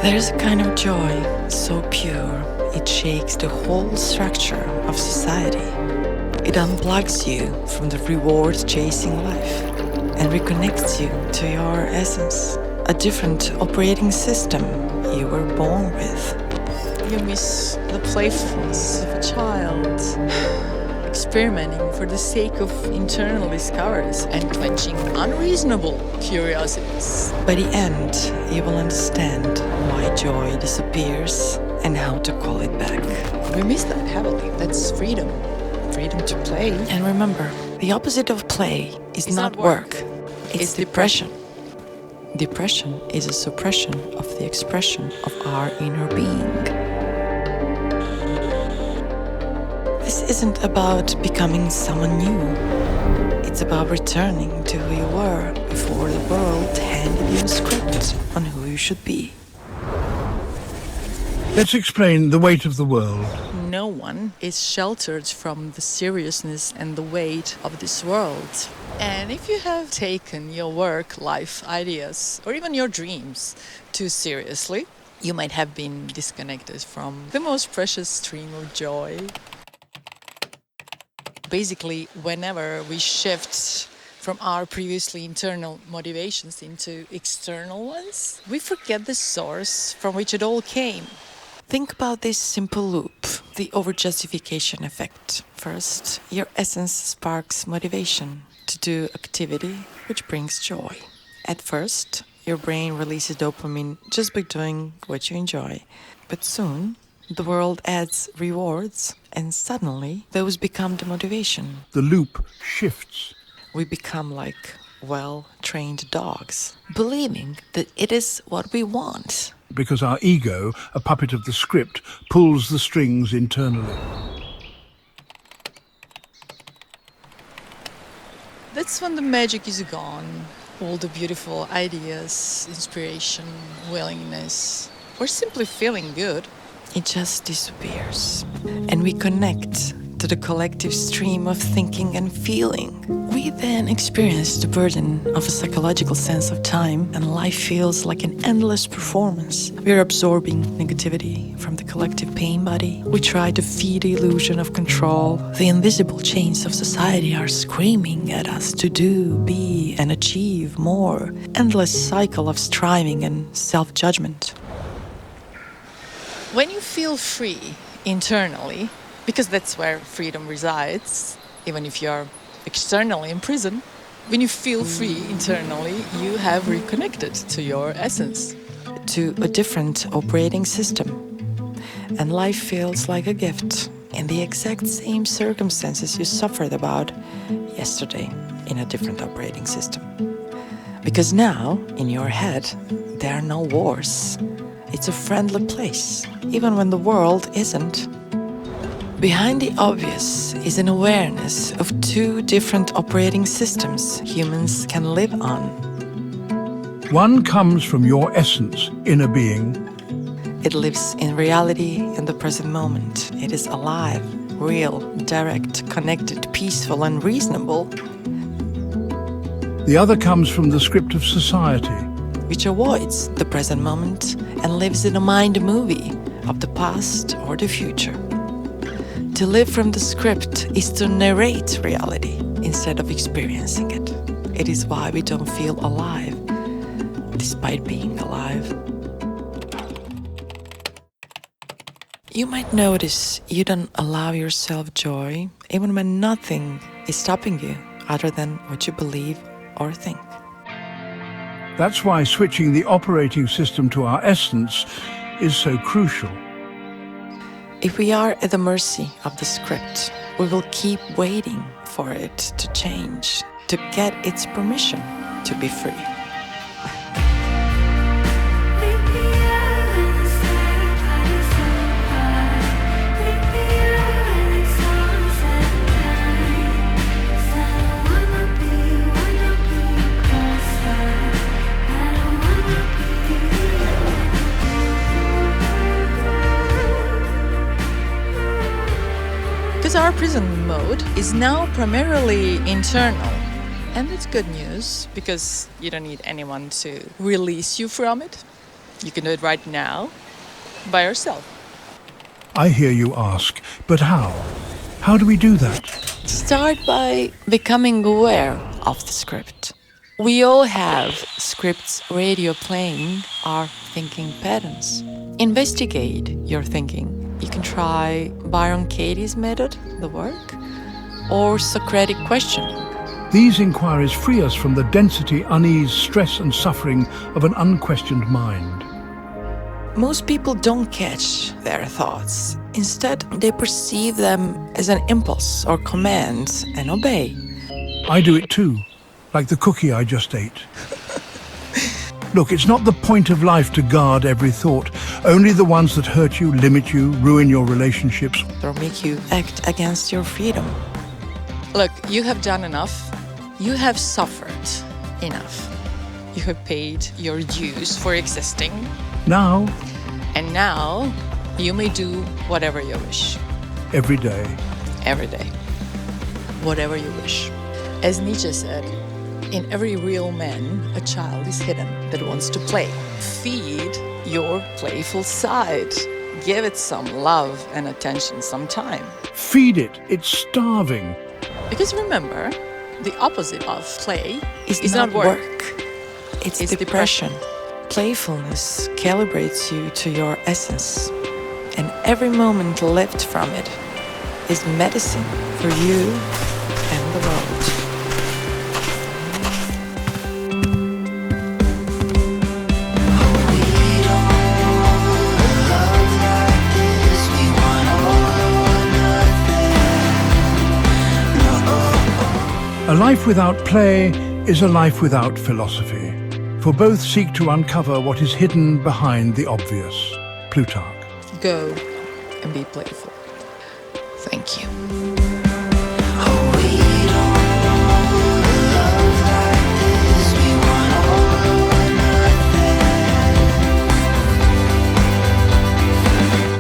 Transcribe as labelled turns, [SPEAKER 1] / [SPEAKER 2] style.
[SPEAKER 1] There's a kind of joy so pure it shakes the whole structure of society. It unplugs you from the reward-chasing life and reconnects you to your essence, a different operating system you were born with.
[SPEAKER 2] You miss the playfulness of a child, experimenting for the sake of internal discoveries and quenching unreasonable curiosities.
[SPEAKER 1] By the end, you will understand why joy disappears and how to call it back.
[SPEAKER 2] We miss that heavily. That's freedom. Freedom to play.
[SPEAKER 1] And remember, the opposite of play is not work. It's depression. Depression is a suppression of the expression of our inner being. This isn't about becoming someone new. It's about returning to who you were before the world handed you a script on who you should be.
[SPEAKER 3] Let's explain the weight of the world.
[SPEAKER 2] No one is sheltered from the seriousness and the weight of this world. And if you have taken your work, life ideas, or even your dreams too seriously, you might have been disconnected from the most precious stream of joy. Basically, whenever we shift from our previously internal motivations into external ones, we forget the source from which it all came.
[SPEAKER 1] Think about this simple loop, the overjustification effect. First, your essence sparks motivation to do activity which brings joy. At first, your brain releases dopamine just by doing what you enjoy. But soon, the world adds rewards, and suddenly, those become the motivation.
[SPEAKER 3] The loop shifts.
[SPEAKER 1] We become like well-trained dogs, believing that it is what we want.
[SPEAKER 3] Because our ego, a puppet of the script, pulls the strings internally.
[SPEAKER 2] That's when the magic is gone. All the beautiful ideas, inspiration, willingness, or simply feeling good.
[SPEAKER 1] It just disappears. And we connect to the collective stream of thinking and feeling. We then experience the burden of a psychological sense of time, and life feels like an endless performance. We are absorbing negativity from the collective pain body. We try to feed the illusion of control. The invisible chains of society are screaming at us to do, be, and achieve more. Endless cycle of striving and self-judgment.
[SPEAKER 2] When you feel free internally, because that's where freedom resides, even if you're externally in prison, when you feel free internally, you have reconnected to your essence.
[SPEAKER 1] To a different operating system. And life feels like a gift in the exact same circumstances you suffered about yesterday in a different operating system. Because now, in your head, there are no wars. It's a friendly place, even when the world isn't. Behind the obvious is an awareness of two different operating systems humans can live on.
[SPEAKER 3] One comes from your essence, inner being.
[SPEAKER 1] It lives in reality in the present moment. It is alive, real, direct, connected, peaceful, and reasonable.
[SPEAKER 3] The other comes from the script of society,
[SPEAKER 1] which avoids the present moment and lives in a mind movie of the past or the future. To live from the script is to narrate reality instead of experiencing it. It is why we don't feel alive, despite being alive. You might notice you don't allow yourself joy even when nothing is stopping you other than what you believe or think.
[SPEAKER 3] That's why switching the operating system to our essence is so crucial.
[SPEAKER 1] If we are at the mercy of the script, we will keep waiting for it to change, to get its permission to be free.
[SPEAKER 2] Because our prison mode is now primarily internal. And it's good news, because you don't need anyone to release you from it. You can do it right now by yourself.
[SPEAKER 3] I hear you ask, but how? How do we do that?
[SPEAKER 1] Start by becoming aware of the script. We all have scripts radio playing our thinking patterns. Investigate your thinking. You can try Byron Katie's method, the work, or Socratic questioning.
[SPEAKER 3] These inquiries free us from the density, unease, stress and suffering of an unquestioned mind.
[SPEAKER 1] Most people don't catch their thoughts. Instead, they perceive them as an impulse or command and obey.
[SPEAKER 3] I do it too, like the cookie I just ate. Look, it's not the point of life to guard every thought, only the ones that hurt you, limit you, ruin your relationships.
[SPEAKER 1] Or make you act against your freedom.
[SPEAKER 2] Look, you have done enough. You have suffered enough. You have paid your dues for existing.
[SPEAKER 3] Now,
[SPEAKER 2] And now, you may do whatever you wish.
[SPEAKER 3] every day.
[SPEAKER 2] Every day. Whatever you wish. As Nietzsche said, in every real man, a child is hidden that wants to play. Feed your playful side. Give it some love and attention, some time.
[SPEAKER 3] Feed it, it's starving.
[SPEAKER 2] Because remember, the opposite of play
[SPEAKER 1] It's not work. It's depression. Playfulness calibrates you to your essence, and every moment left from it is medicine for you and the world.
[SPEAKER 3] A life without play is a life without philosophy, for both seek to uncover what is hidden behind the obvious. Plutarch.
[SPEAKER 2] Go and be playful.
[SPEAKER 1] Thank you.